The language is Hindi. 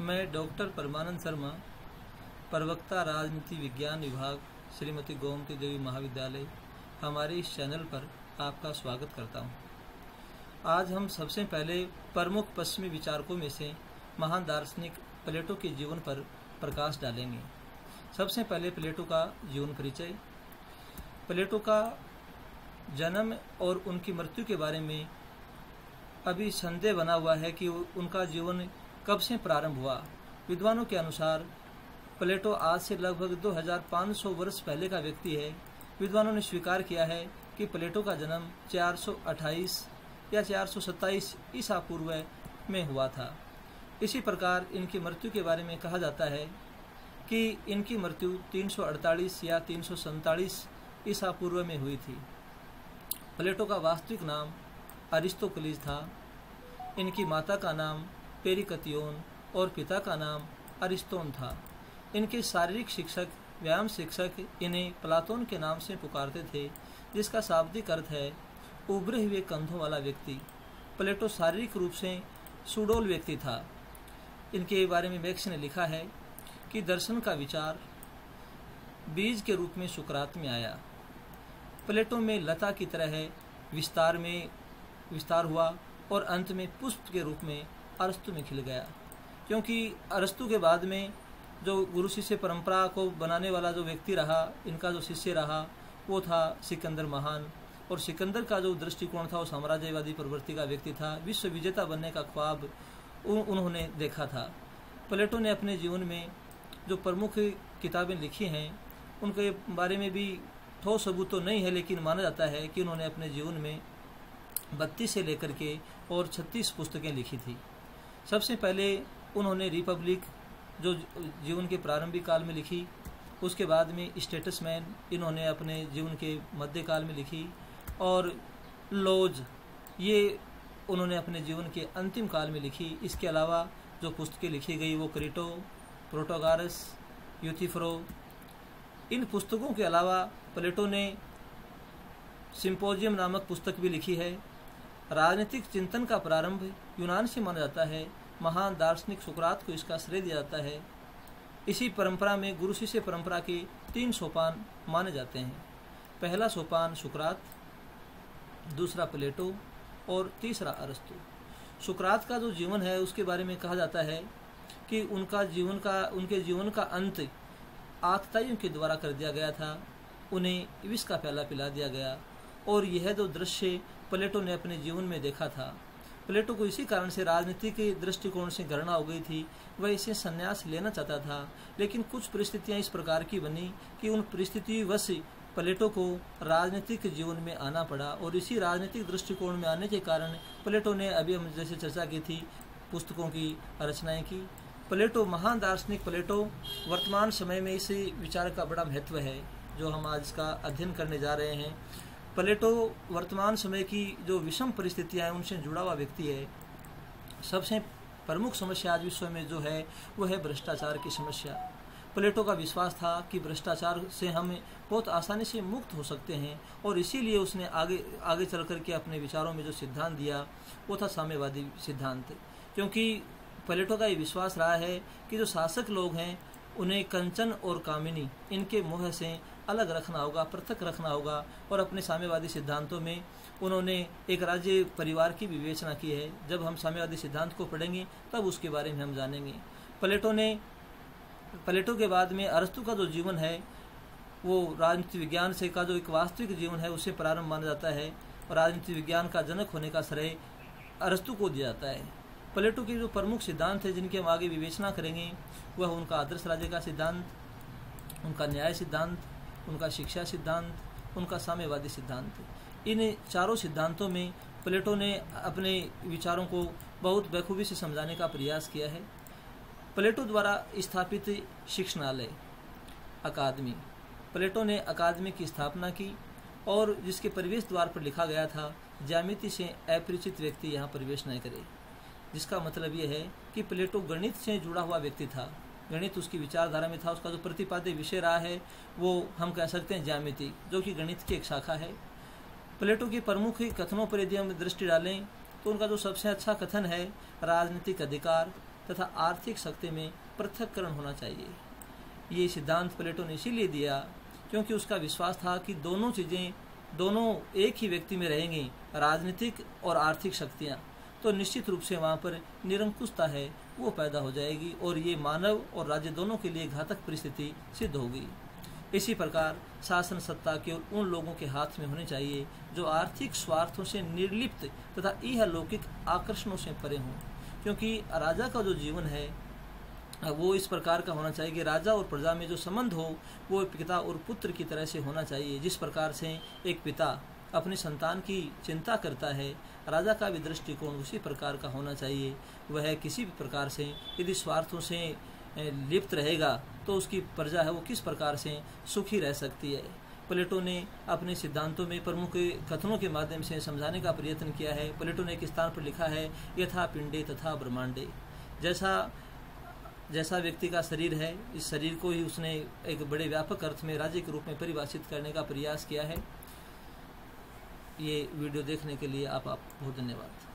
मैं डॉक्टर परमानंद शर्मा, प्रवक्ता राजनीति विज्ञान विभाग, श्रीमती गोमती देवी महाविद्यालय, हमारे इस चैनल पर आपका स्वागत करता हूं। आज हम सबसे पहले प्रमुख पश्चिमी विचारकों में से महान दार्शनिक प्लेटो के जीवन पर प्रकाश डालेंगे। सबसे पहले प्लेटो का जीवन परिचय। प्लेटो का जन्म और उनकी मृत्यु के बारे में अभी संदेह बना हुआ है कि उनका जीवन कब से प्रारंभ हुआ। विद्वानों के अनुसार प्लेटो आज से लगभग 2500 वर्ष पहले का व्यक्ति है। विद्वानों ने स्वीकार किया है कि प्लेटो का जन्म 428 या 427 ईसा पूर्व में हुआ था। इसी प्रकार इनकी मृत्यु के बारे में कहा जाता है कि इनकी मृत्यु 348 या 347 ईसा पूर्व में हुई थी। प्लेटो का वास्तविक नाम अरिस्तोक्लिस था। इनकी माता का नाम पेरिकतियोन और पिता का नाम अरिस्तोन था। इनके शारीरिक शिक्षक, व्यायाम शिक्षक इन्हें प्लाटोन के नाम से पुकारते थे, जिसका शाब्दिक अर्थ है उभरे हुए कंधों वाला व्यक्ति। प्लेटो शारीरिक रूप से सुडौल व्यक्ति था। इनके बारे में मैक्स ने लिखा है कि दर्शन का विचार बीज के रूप में सुकरात में आया। प्लेटो में लता की तरह विस्तार हुआ और अंत में पुष्प के रूप में अरस्तु में खिल गया, क्योंकि अरस्तु के बाद में जो गुरु शिष्य परंपरा को बनाने वाला जो व्यक्ति रहा, इनका जो शिष्य रहा, वो था सिकंदर महान। और सिकंदर का जो दृष्टिकोण था वो साम्राज्यवादी प्रवृत्ति का व्यक्ति था। विश्व विजेता बनने का ख्वाब उन्होंने देखा था। प्लेटो ने अपने जीवन में जो प्रमुख किताबें लिखी हैं उनके बारे में भी ठोस सबूत तो नहीं है, लेकिन माना जाता है कि उन्होंने अपने जीवन में 32 से लेकर के और 36 पुस्तकें लिखी थी। सबसे पहले उन्होंने रिपब्लिक जो जीवन के प्रारंभिक काल में लिखी, उसके बाद में स्टेटसमैन इन्होंने अपने जीवन के मध्यकाल में लिखी, और लॉज ये उन्होंने अपने जीवन के अंतिम काल में लिखी। इसके अलावा जो पुस्तकें लिखी गई वो क्रीटो, प्रोटोगारस, यूथिफ्रो। इन पुस्तकों के अलावा प्लेटो ने सिम्पोजियम नामक पुस्तक भी लिखी है। राजनीतिक चिंतन का प्रारंभ यूनान से माना जाता है। महान दार्शनिक सुकरात को इसका श्रेय दिया जाता है। इसी परंपरा में गुरु शिष्य परंपरा के 3 सोपान माने जाते हैं। पहला सोपान सुकरात, दूसरा प्लेटो और तीसरा अरस्तु। सुकरात का जो जीवन है उसके बारे में कहा जाता है कि उनके जीवन का अंत आतताइयों के द्वारा कर दिया गया था। उन्हें विष का प्याला पिला दिया गया, और यह जो दृश्य प्लेटो ने अपने जीवन में देखा था। प्लेटो को इसी कारण से राजनीति के दृष्टिकोण से घृणा हो गई थी। वह इसे संन्यास लेना चाहता था, लेकिन कुछ परिस्थितियां इस प्रकार की बनी कि उन परिस्थितिवश प्लेटो को राजनीतिक जीवन में आना पड़ा, और इसी राजनीतिक दृष्टिकोण में आने के कारण प्लेटो ने, अभी हम जैसे चर्चा की थी, पुस्तकों की रचनाएं की। प्लेटो, महान दार्शनिक प्लेटो, वर्तमान समय में इस विचार का बड़ा महत्व है जो हम आज इसका अध्ययन करने जा रहे हैं। प्लेटो वर्तमान समय की जो विषम परिस्थितियां हैं उनसे जुड़ा हुआ व्यक्ति है। सबसे प्रमुख समस्या आज विश्व में जो है वो है भ्रष्टाचार की समस्या। प्लेटो का विश्वास था कि भ्रष्टाचार से हम बहुत आसानी से मुक्त हो सकते हैं, और इसीलिए उसने आगे चल करके अपने विचारों में जो सिद्धांत दिया वो था साम्यवादी सिद्धांत। क्योंकि प्लेटो का ये विश्वास रहा है कि जो शासक लोग हैं उन्हें कंचन और कामिनी इनके मोह से अलग रखना होगा, पृथक रखना होगा, और अपने साम्यवादी सिद्धांतों में उन्होंने एक राज्य परिवार की विवेचना की है। जब हम साम्यवादी सिद्धांत को पढ़ेंगे तब उसके बारे में हम जानेंगे। प्लेटो के बाद में अरस्तु का जो जीवन है वो राजनीति विज्ञान से का जो एक वास्तविक जीवन है उससे प्रारंभ माना जाता है, और राजनीति विज्ञान का जनक होने का श्रेय अरस्तु को दिया जाता है। प्लेटो के जो प्रमुख सिद्धांत है जिनकी हम आगे विवेचना करेंगे वह उनका आदर्श राज्य का सिद्धांत, उनका न्याय सिद्धांत, उनका शिक्षा सिद्धांत, उनका साम्यवादी सिद्धांत। इन चारों सिद्धांतों में प्लेटो ने अपने विचारों को बहुत बखूबी से समझाने का प्रयास किया है। प्लेटो द्वारा स्थापित शिक्षणालय अकादमी, प्लेटो ने अकादमी की स्थापना की, और जिसके प्रवेश द्वार पर लिखा गया था ज्यामिति से अपरिचित व्यक्ति यहाँ प्रवेश न करे। जिसका मतलब यह है कि प्लेटो गणित से जुड़ा हुआ व्यक्ति था। गणित उसकी विचारधारा में था। उसका जो प्रतिपाद्य विषय रहा है वो हम कह सकते हैं ज्यामिति, जो कि गणित की एक शाखा है। प्लेटो के प्रमुख कथनों पर यदि हम दृष्टि डालें तो उनका जो सबसे अच्छा कथन है राजनीतिक अधिकार, तथा आर्थिक शक्ति में पृथक्करण होना चाहिए। ये सिद्धांत प्लेटो ने इसीलिए दिया क्योंकि उसका विश्वास था कि दोनों चीज़ें दोनों एक ही व्यक्ति में रहेंगी, राजनीतिक और आर्थिक शक्तियाँ, तो निश्चित रूप से वहाँ पर निरंकुशता है वो पैदा हो जाएगी और ये मानव और राज्य दोनों के लिए घातक परिस्थिति सिद्ध होगी। इसी प्रकार शासन सत्ता केवल उन लोगों के हाथ में होनी चाहिए जो आर्थिक स्वार्थों से निर्लिप्त तथा इहलौकिक आकर्षणों से परे हों, क्योंकि राजा का जो जीवन है वो इस प्रकार का होना चाहिए कि राजा और प्रजा में जो संबंध हो वो पिता और पुत्र की तरह से होना चाहिए। जिस प्रकार से एक पिता अपनी संतान की चिंता करता है, राजा का भी दृष्टिकोण उसी प्रकार का होना चाहिए। वह किसी भी प्रकार से यदि स्वार्थों से लिप्त रहेगा तो उसकी प्रजा है वो किस प्रकार से सुखी रह सकती है। प्लेटो ने अपने सिद्धांतों में प्रमुख कथनों के माध्यम से समझाने का प्रयत्न किया है। प्लेटो ने एक स्थान पर लिखा है, यथा पिंडे तथा ब्रह्मांडे। जैसा व्यक्ति का शरीर है, इस शरीर को ही उसने एक बड़े व्यापक अर्थ में राज्य के रूप में परिभाषित करने का प्रयास किया है। ये वीडियो देखने के लिए आप बहुत धन्यवाद।